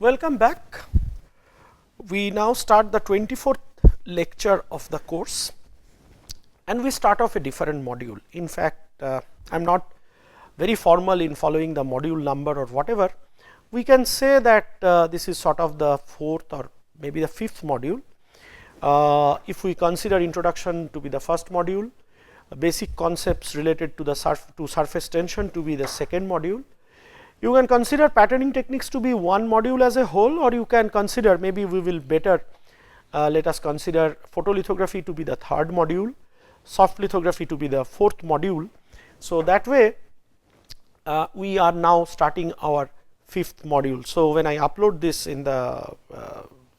Welcome back. We now start the 24th lecture of the course, and we start off a different module. In fact, I am not very formal in following the module number or whatever. We can say that this is sort of the fourth or maybe the fifth module. If we consider introduction to be the first module, basic concepts related to the surface tension to be the second module. You can consider patterning techniques to be one module as a whole, or you can consider, maybe we will better let us consider photolithography to be the third module, soft lithography to be the fourth module. So, that way we are now starting our fifth module. So, when I upload this in the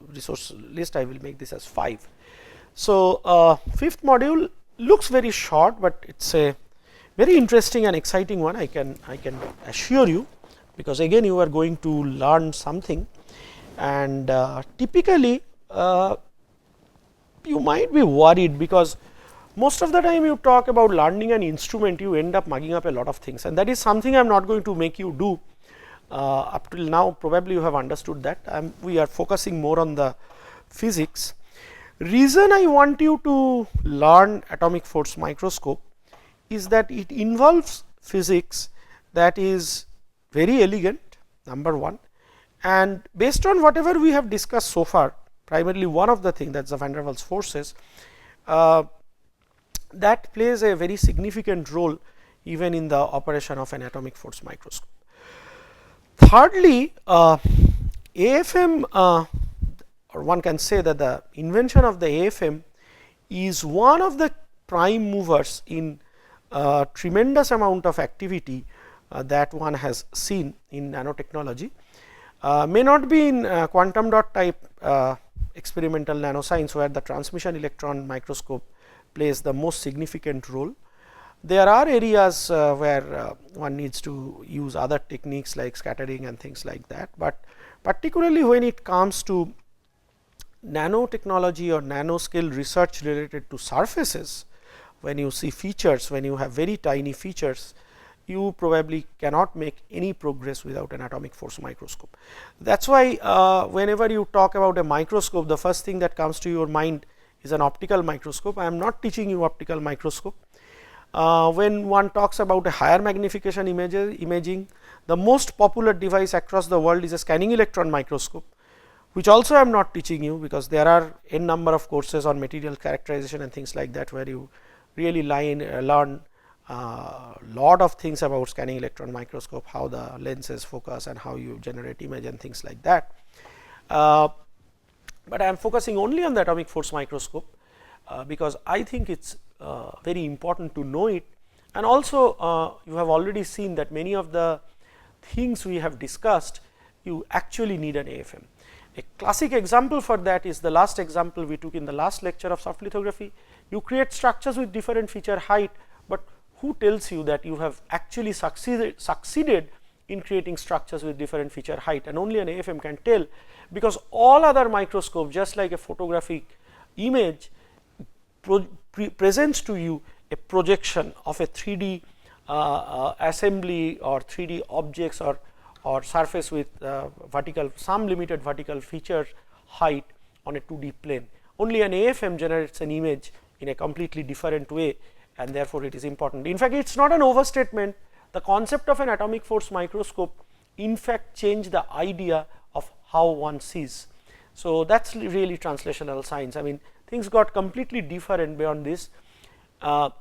resource list, I will make this as 5. So, fifth module looks very short, but it is a very interesting and exciting one, I can assure you, because again you are going to learn something, and typically you might be worried, because most of the time you talk about learning an instrument, you end up mugging up a lot of things, and that is something I am not going to make you do. Up till now probably you have understood that we are focusing more on the physics. Reason I want you to learn atomic force microscope is that it involves physics that is very elegant, number one, and based on whatever we have discussed so far, primarily one of the things, that is the van der Waals forces, that plays a very significant role even in the operation of an atomic force microscope. Thirdly, AFM, or one can say that the invention of the AFM is one of the prime movers in tremendous amount of activity that one has seen in nanotechnology. May not be in quantum dot type experimental nanoscience, where the transmission electron microscope plays the most significant role. There are areas where one needs to use other techniques like scattering and things like that, but particularly when it comes to nanotechnology or nanoscale research related to surfaces, when you see features, when you have very tiny features, you probably cannot make any progress without an atomic force microscope. That is why whenever you talk about a microscope, the first thing that comes to your mind is an optical microscope. I am not teaching you optical microscope. When one talks about a higher magnification imaging, the most popular device across the world is a scanning electron microscope, which also I am not teaching you, because there are n number of courses on material characterization and things like that, where you really learn lot of things about scanning electron microscope, how the lenses focus and how you generate image and things like that. But I am focusing only on the atomic force microscope, because I think it is very important to know it, and also you have already seen that many of the things we have discussed, you actually need an AFM. A classic example for that is the last example we took in the last lecture of soft lithography. You create structures with different feature height, but who tells you that you have actually succeeded in creating structures with different feature height? And only an AFM can tell, because all other microscopes, just like a photographic image, presents to you a projection of a 3D assembly or 3D objects or surface with some limited vertical feature height on a 2D plane. Only an AFM generates an image in a completely different way, and therefore it is important. In fact, it is not an overstatement. The concept of an atomic force microscope in fact changed the idea of how one sees. So, that is really translational science. I mean, things got completely different beyond this, and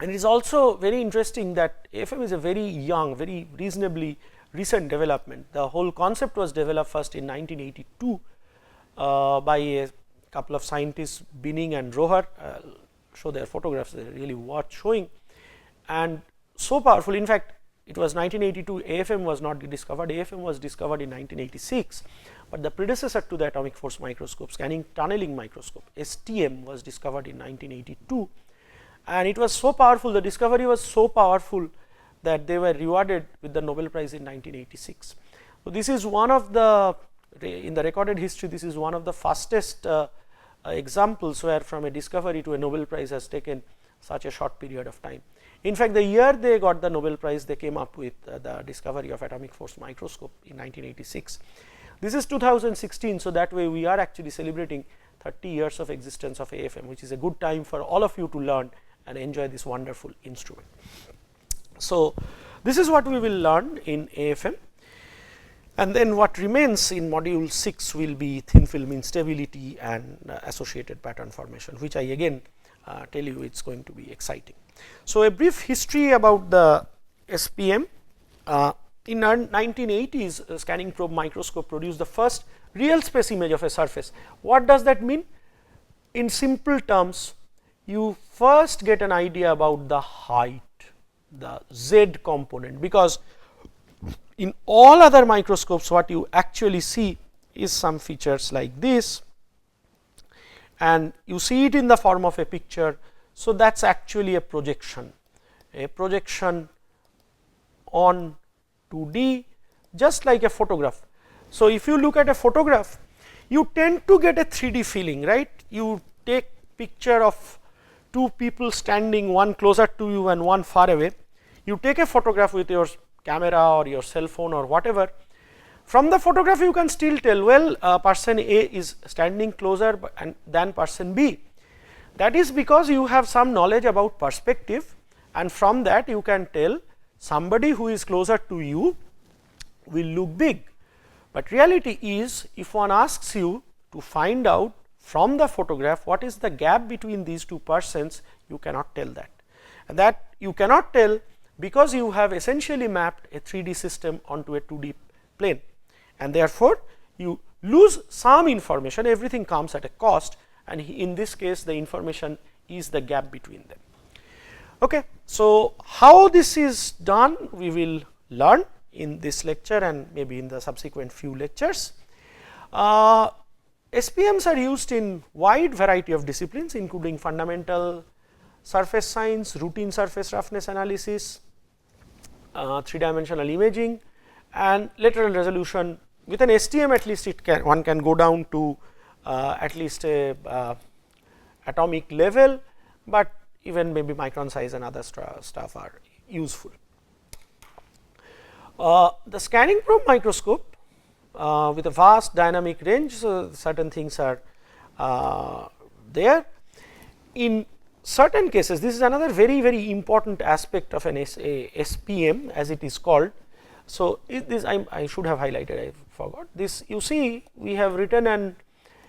it is also very interesting that AFM is a very young, very reasonably recent development. The whole concept was developed first in 1982 by a couple of scientists, Binning and Roher. Show their photographs, they are really worth showing, and so powerful. In fact, it was 1982, AFM was not discovered, AFM was discovered in 1986, but the predecessor to the atomic force microscope, scanning tunneling microscope, STM, was discovered in 1982, and it was so powerful, the discovery was so powerful that they were rewarded with the Nobel Prize in 1986. So, this is one of the, in the recorded history, this is one of the fastest examples where from a discovery to a Nobel Prize has taken such a short period of time. In fact, the year they got the Nobel Prize, they came up with the discovery of atomic force microscope in 1986. This is 2016, so that way we are actually celebrating 30 years of existence of AFM, which is a good time for all of you to learn and enjoy this wonderful instrument. So, this is what we will learn in AFM, and then what remains in module 6 will be thin film instability and associated pattern formation, which I again tell you it is going to be exciting. So, a brief history about the SPM. In 1980s, scanning probe microscope produced the first real space image of a surface. What does that mean? In simple terms, you first get an idea about the height, the Z component, because in all other microscopes what you actually see is some features like this, and you see it in the form of a picture. So, that is actually a projection on 2D, just like a photograph. So, if you look at a photograph, you tend to get a 3D feeling, right. You take picture of two people standing, one closer to you and one far away. You take a photograph with your camera or your cell phone or whatever. From the photograph you can still tell, well, person A is standing closer than person B. That is because you have some knowledge about perspective, and from that you can tell somebody who is closer to you will look big. But reality is, if one asks you to find out from the photograph what is the gap between these two persons, you cannot tell that, and that you cannot tell because you have essentially mapped a 3D system onto a 2D plane, and therefore, you lose some information. Everything comes at a cost, and in this case the information is the gap between them. Okay. So, how this is done we will learn in this lecture and maybe in the subsequent few lectures. SPMs are used in wide variety of disciplines, including fundamental surface science, routine surface roughness analysis, 3-dimensional imaging, and lateral resolution. With an STM, at least one can go down to at least a atomic level, but even maybe micron size and other stuff are useful. The scanning probe microscope with a vast dynamic range, so certain things are there. In certain cases, this is another very important aspect of an SPM as it is called. So, this I should have highlighted, I forgot this. You see, we have written an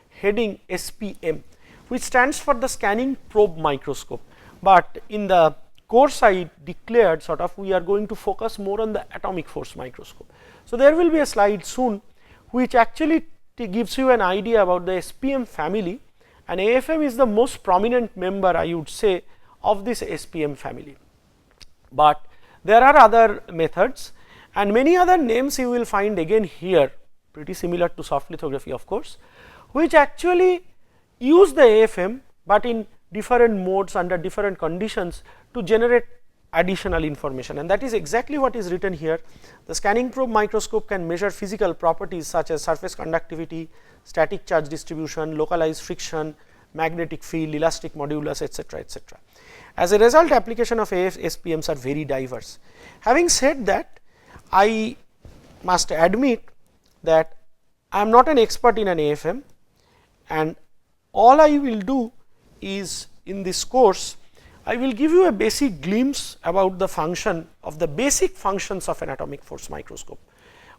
heading SPM, which stands for the scanning probe microscope, but in the course I declared sort of we are going to focus more on the atomic force microscope. So, there will be a slide soon which actually gives you an idea about the SPM family, and AFM is the most prominent member, I would say, of this SPM family. But there are other methods and many other names you will find again here, pretty similar to soft lithography of course, which actually use the AFM, but in different modes under different conditions to generate additional information, and that is exactly what is written here. The scanning probe microscope can measure physical properties such as surface conductivity, static charge distribution, localized friction, magnetic field, elastic modulus, etc., etc. As a result, application of SPMs are very diverse. Having said that, I must admit that I am not an expert in an AFM, and all I will do is in this course I will give you a basic glimpse about the function of the basic functions of an atomic force microscope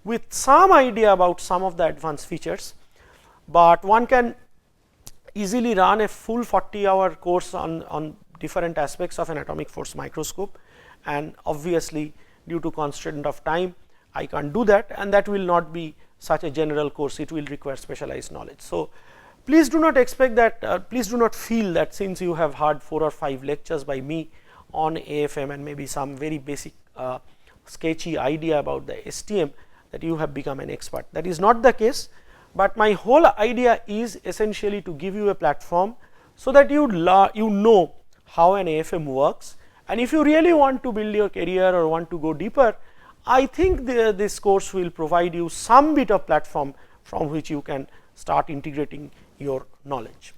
with some idea about some of the advanced features, but one can easily run a full 40-hour course on different aspects of an atomic force microscope, and obviously due to constraint of time I can't do that, and that will not be such a general course, it will require specialized knowledge. So, please do not expect that, please do not feel that since you have heard 4 or 5 lectures by me on AFM and maybe some very basic sketchy idea about the STM that you have become an expert. That is not the case, but my whole idea is essentially to give you a platform so that you know how an AFM works, and if you really want to build your career or want to go deeper, I think this course will provide you some bit of platform from which you can start integrating your knowledge.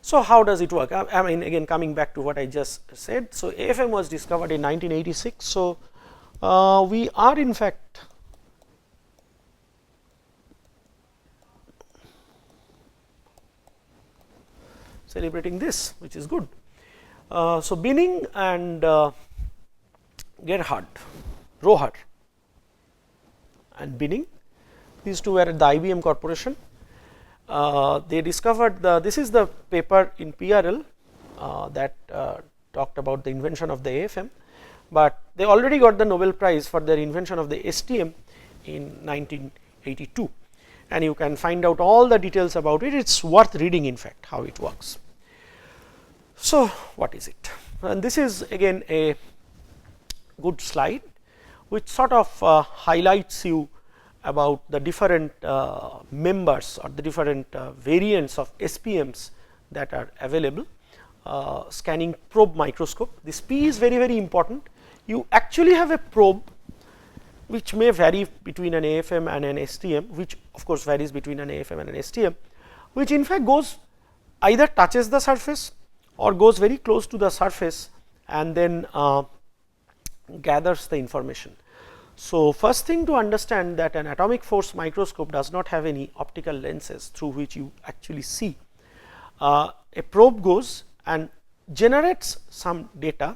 So, how does it work? I mean, again coming back to what I just said. So, AFM was discovered in 1986. So, we are in fact celebrating this, which is good. So, Binning and Gerhard Roher and Binning, these two were at the IBM Corporation. They discovered this is the paper in PRL that talked about the invention of the AFM, but they already got the Nobel Prize for their invention of the STM in 1982, and you can find out all the details about it. It is worth reading, in fact, how it works. So, what is it? And this is again a good slide which sort of highlights you about the different members or the different variants of SPMs that are available. Scanning probe microscope, this P is very, very important. You actually have a probe which may vary between an AFM and an STM, which of course varies between an AFM and an STM, which in fact goes either touches the surface or goes very close to the surface and then gathers the information. So, first thing to understand that an atomic force microscope does not have any optical lenses through which you actually see. A probe goes and generates some data,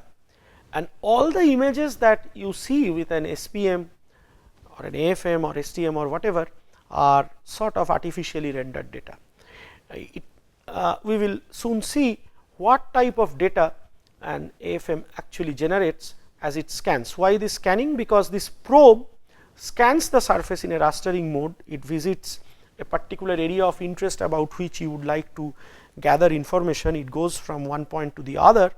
and all the images that you see with an SPM or an AFM or STM or whatever are sort of artificially rendered data. We will soon see what type of data an AFM actually generates as it scans. Why this scanning? Because this probe scans the surface in a rastering mode. It visits a particular area of interest about which you would like to gather information. It goes from one point to the other,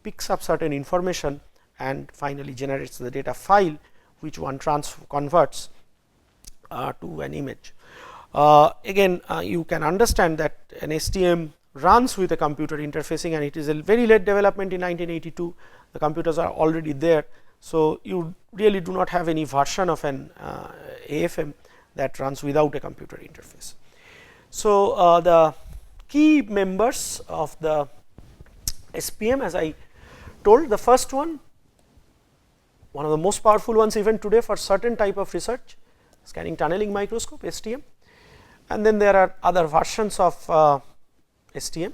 picks up certain information and finally generates the data file, which one converts to an image. Again, you can understand that an STM runs with a computer interfacing, and it is a very late development in 1982. The computers are already there. So, you really do not have any version of an AFM that runs without a computer interface. So, the key members of the SPM, as I told, the first one of the most powerful ones even today for certain type of research, scanning tunneling microscope, STM, and then there are other versions of STM.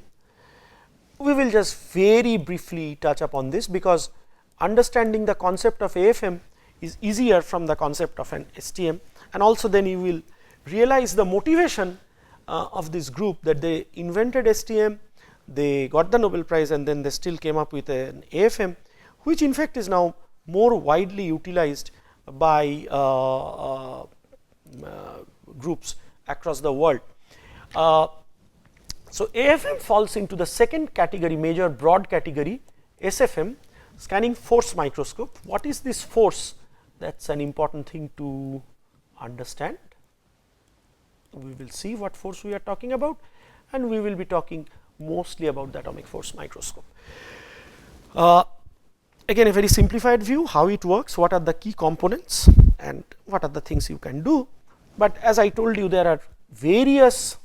We will just very briefly touch upon this, because understanding the concept of AFM is easier from the concept of an STM, and also then you will realize the motivation of this group, that they invented STM, they got the Nobel Prize, and then they still came up with an AFM, which in fact is now more widely utilized by groups across the world. So, AFM falls into the second category, major broad category, SFM, scanning force microscope. What is this force? That is an important thing to understand. We will see what force we are talking about, and we will be talking mostly about the atomic force microscope. Again, a very simplified view, how it works, what are the key components and what are the things you can do. But as I told you, there are various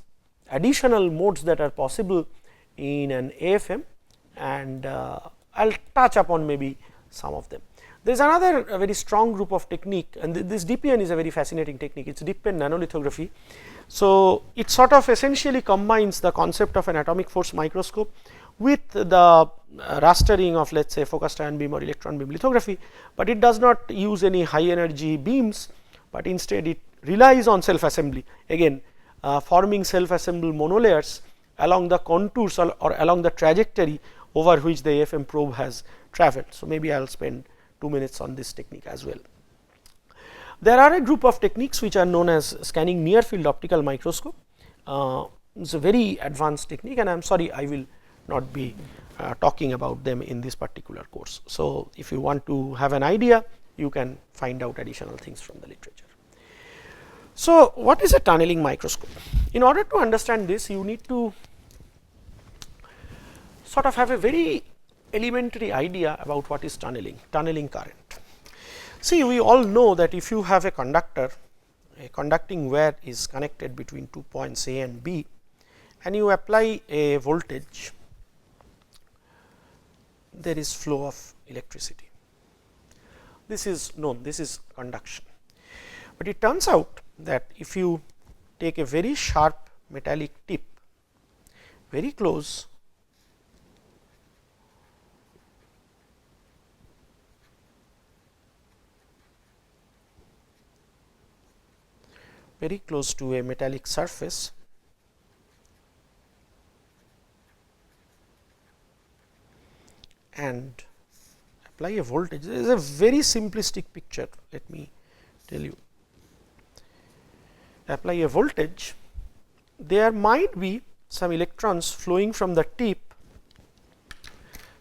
additional modes that are possible in an AFM, and I will touch upon maybe some of them. There is another very strong group of technique, and this DPN is a very fascinating technique. It is deep pen nanolithography. So, it sort of essentially combines the concept of an atomic force microscope with the rastering of, let us say, focused ion beam or electron beam lithography, but it does not use any high energy beams, but instead it relies on self assembly, again forming self assembled monolayers along the contours or along the trajectory over which the AFM probe has traveled. So, maybe I will spend 2 minutes on this technique as well. There are a group of techniques which are known as scanning near field optical microscope. It is a very advanced technique, and I am sorry I will not be talking about them in this particular course. So, if you want to have an idea, you can find out additional things from the literature. So, what is a tunneling microscope? In order to understand this, you need to sort of have a very elementary idea about what is tunneling current. See, we all know that if you have a conductor, a conducting wire is connected between 2 points A and B, and you apply a voltage, there is flow of electricity. This is known, this is conduction. But it turns out that if you take a very sharp metallic tip very close very close to a metallic surface, and apply a voltage. This is a very simplistic picture, let me tell you. Apply a voltage, there might be some electrons flowing from the tip,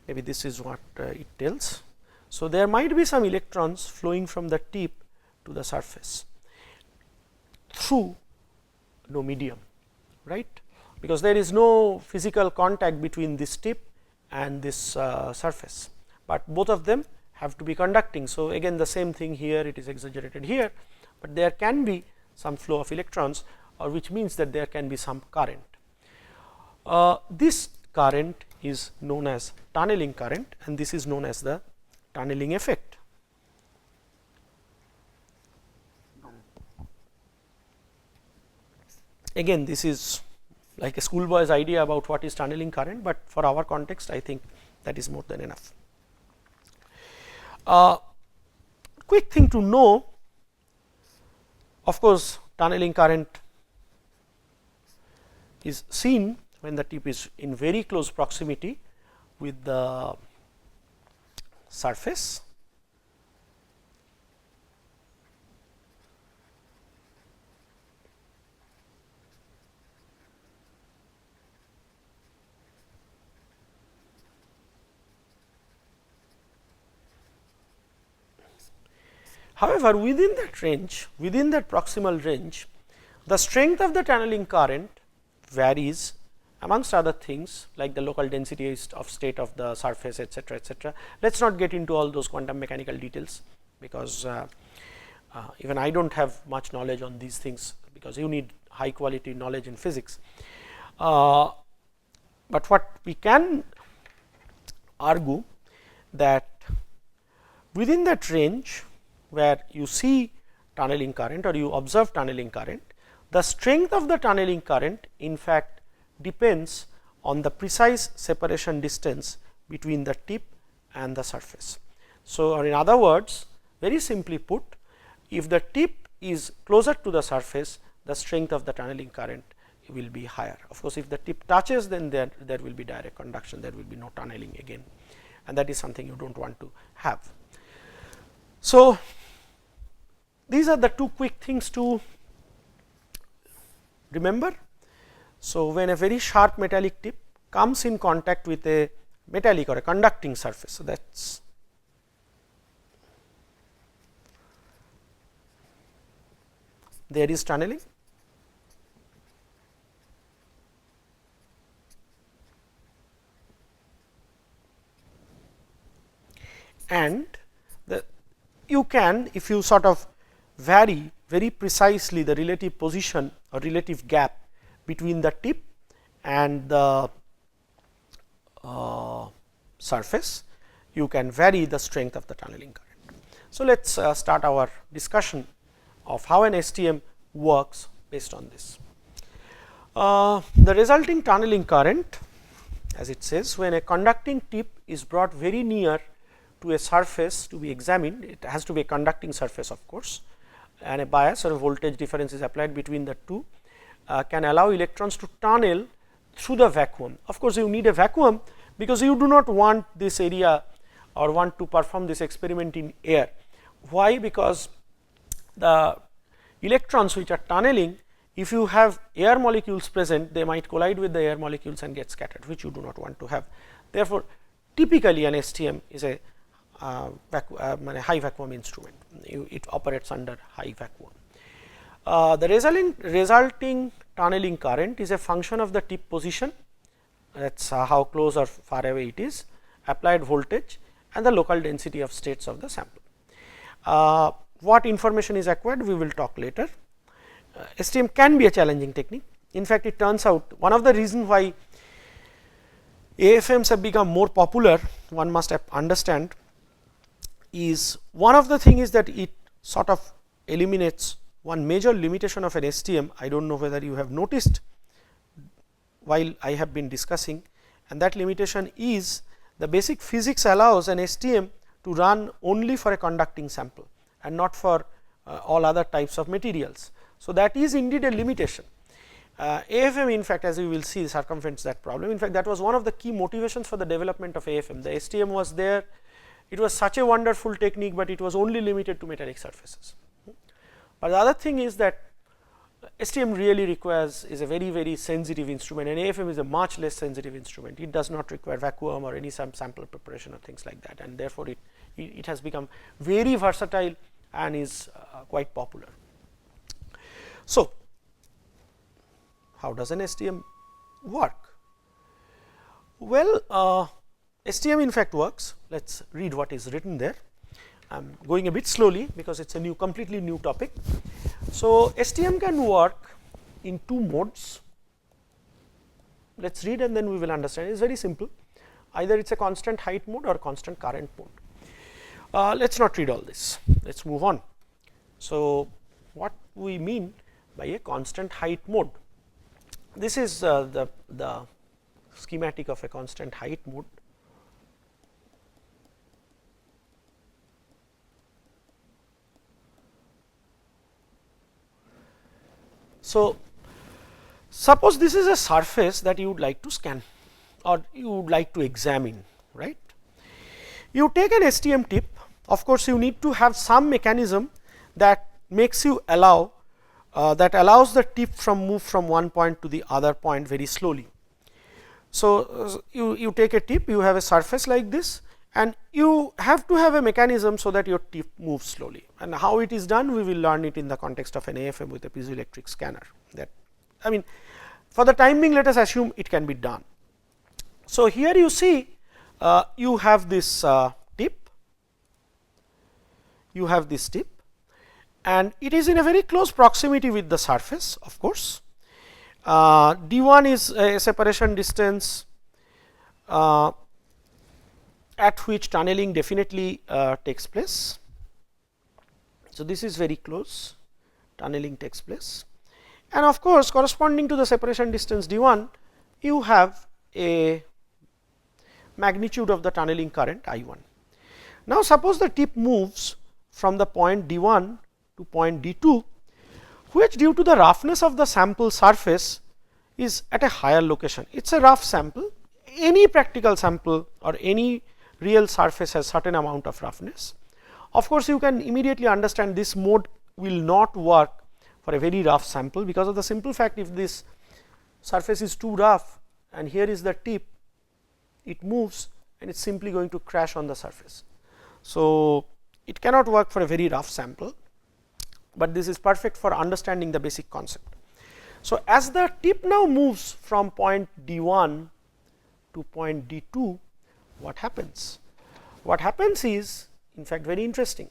maybe this is what it tells. So, there might be some electrons flowing from the tip to the surface through no medium, right, because there is no physical contact between this tip and this surface, but both of them have to be conducting. So, again the same thing here, it is exaggerated here, but there can be some flow of electrons, or which means that there can be some current. This current is known as tunneling current, and this is known as the tunneling effect. Again, this is like a schoolboy's idea about what is tunneling current, but for our context I think that is more than enough. Quick thing to know, of course, tunneling current is seen when the tip is in very close proximity with the surface. However, within that range, within that proximal range, the strength of the tunneling current varies amongst other things like the local density of state of the surface, etc., etc. Let us not get into all those quantum mechanical details, because even I do not have much knowledge on these things, because you need high quality knowledge in physics. But what we can argue that within that range where you see tunneling current or you observe tunneling current, the strength of the tunneling current in fact depends on the precise separation distance between the tip and the surface. So, in other words, very simply put, if the tip is closer to the surface, the strength of the tunneling current will be higher. Of course, if the tip touches, then there will be direct conduction, there will be no tunneling again, and that is something you do not want to have. So, these are the two quick things to remember. So, when a very sharp metallic tip comes in contact with a metallic or a conducting surface, so that is there is tunneling, and you can, if you sort of vary very precisely the relative position or relative gap between the tip and the surface, you can vary the strength of the tunneling current. So, let us start our discussion of how an STM works based on this. The resulting tunneling current, as it says, when a conducting tip is brought very near to a surface to be examined, it has to be a conducting surface of course, and a bias or a voltage difference is applied between the two, can allow electrons to tunnel through the vacuum. Of course, you need a vacuum because you do not want this area or want to perform this experiment in air. Why? Because the electrons which are tunneling, if you have air molecules present, they might collide with the air molecules and get scattered, which you do not want to have. Therefore, typically an STM is a high vacuum instrument, it operates under high vacuum. The resulting tunneling current is a function of the tip position, that is how close or far away it is, applied voltage and the local density of states of the sample. What information is acquired, we will talk later. STM can be a challenging technique. In fact, it turns out one of the reasons why AFMs have become more popular, one must understand, is one of the thing is that it sort of eliminates one major limitation of an STM. I do not know whether you have noticed while I have been discussing, and that limitation is the basic physics allows an STM to run only for a conducting sample and not for all other types of materials. So, that is indeed a limitation. AFM in fact, as you will see, circumvents that problem. In fact, that was one of the key motivations for the development of AFM. The STM was there, it was such a wonderful technique, but it was only limited to metallic surfaces. But the other thing is that STM really is a very sensitive instrument, and AFM is a much less sensitive instrument. It does not require vacuum or any sample preparation or things like that, and therefore, it has become very versatile and is quite popular. So, how does an STM work? Well, STM in fact works. Let us read what is written there. I am going a bit slowly because it is a completely new topic. So, STM can work in two modes. Let us read and then we will understand. It is very simple. Either it is a constant height mode or constant current mode. Let us not read all this. Let us move on. So, what we mean by a constant height mode? This is the schematic of a constant height mode. So, suppose this is a surface that you would like to scan or you would like to examine, right. You take an STM tip, of course, you need to have some mechanism that makes you allows the tip from move from one point to the other point very slowly. So, you take a tip, you have a surface like this, and you have to have a mechanism so that your tip moves slowly, and how it is done we will learn it in the context of an AFM with a piezoelectric scanner. That, I mean, for the time being, let us assume it can be done. So, here you see you have this tip, and it is in a very close proximity with the surface, of course. D1 is a separation distance at which tunneling definitely takes place. So, this is very close, tunneling takes place, and of course, corresponding to the separation distance D1, you have a magnitude of the tunneling current I1. Now, suppose the tip moves from the point D1 to point D2, which due to the roughness of the sample surface is at a higher location. It is a rough sample, any practical sample or any real surface has certain amount of roughness. Of course, you can immediately understand this mode will not work for a very rough sample, because of the simple fact, if this surface is too rough and here is the tip, it moves and it is simply going to crash on the surface. So, it cannot work for a very rough sample, but this is perfect for understanding the basic concept. So, as the tip now moves from point D1 to point D2, what happens? What happens is in fact very interesting.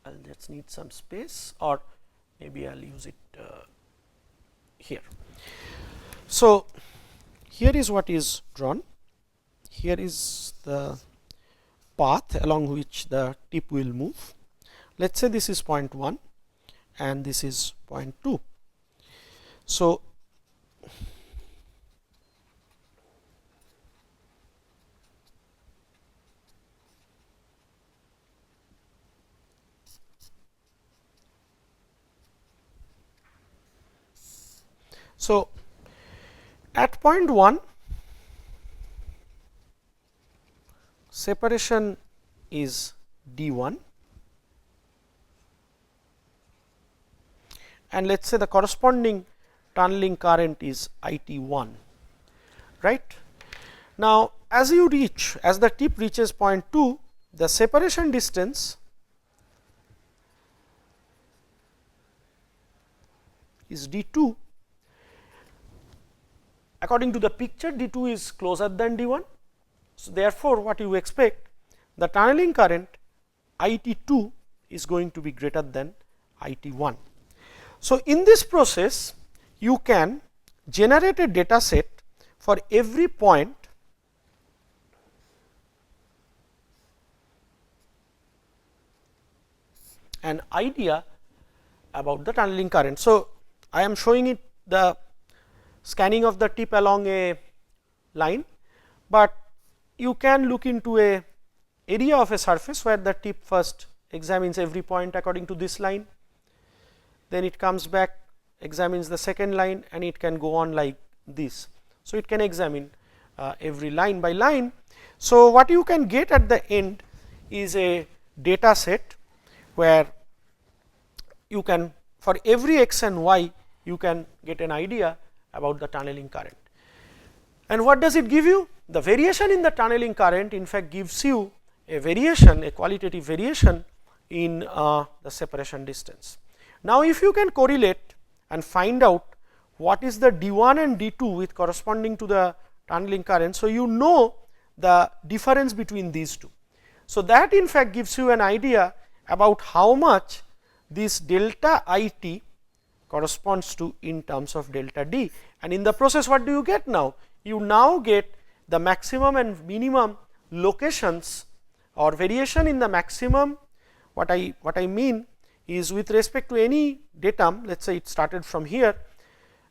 Let us need some space, or maybe I will use it here. So, here is what is drawn, here is the path along which the tip will move. Let us say this is point 1 and this is point 2. So, at point 1 separation is D1, and let us say the corresponding tunneling current is IT1, right. Now, as the tip reaches point 2, the separation distance is D2. According to the picture, D2 is closer than D1. So, therefore, what you expect, the tunneling current IT2 is going to be greater than IT1. So, in this process, you can generate a data set for every point an idea about the tunneling current. So, I am showing it the scanning of the tip along a line, but you can look into a area of a surface where the tip first examines every point according to this line. then it comes back, examines the second line, and it can go on like this. So, it can examine every line by line. So, what you can get at the end is a data set where you can, for every x and y, you can get an idea about the tunneling current. And what does it give you? The variation in the tunneling current in fact gives you a variation, a qualitative variation in the separation distance. Now, if you can correlate and find out what is the d1 and d2 with corresponding to the tunneling current. So, you know the difference between these two. So, that in fact gives you an idea about how much this delta I t corresponds to in terms of delta d, and in the process what do you get now? You now get the maximum and minimum locations or variation in the maximum. What I mean is with respect to any datum, let us say it started from here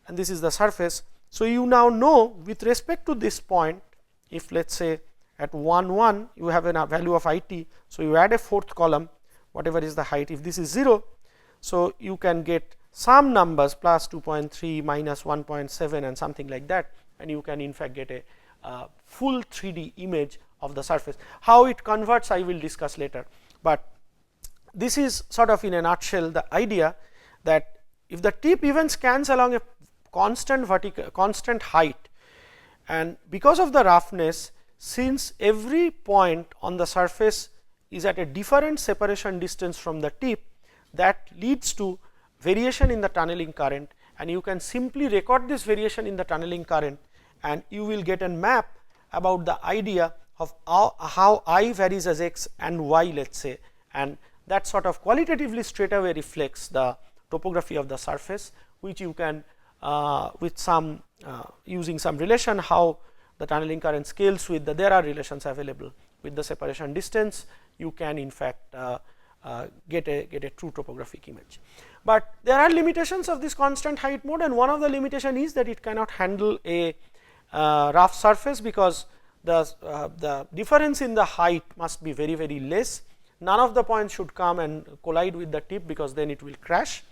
and this is the surface. So, you now know with respect to this point, if let us say at 1 1 you have a value of I t. So, you add a fourth column, whatever is the height, if this is 0. So, you can get some numbers plus 2.3 minus 1.7 and something like that, and you can in fact get a full 3D image of the surface. How it converts I will discuss later, but this is sort of in a nutshell the idea that if the tip even scans along a constant height, and because of the roughness, since every point on the surface is at a different separation distance from the tip, that leads to variation in the tunneling current, and you can simply record this variation in the tunneling current, and you will get a map about the idea of how I varies as x and y, let us say, and that sort of qualitatively straight away reflects the topography of the surface, which you can with some using some relation how the tunneling current scales with there are relations available with the separation distance, you can in fact get a true topographic image. But there are limitations of this constant height mode, and one of the limitation is that it cannot handle a rough surface, because the difference in the height must be very less. None of the points should come and collide with the tip, because then it will crash.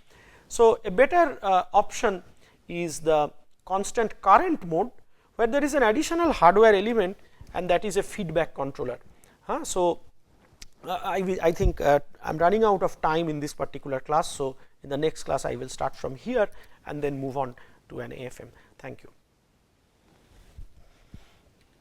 So, a better option is the constant current mode, where there is an additional hardware element, and that is a feedback controller. So, I think I am running out of time in this particular class. So, in the next class I will start from here and then move on to an AFM. Thank you.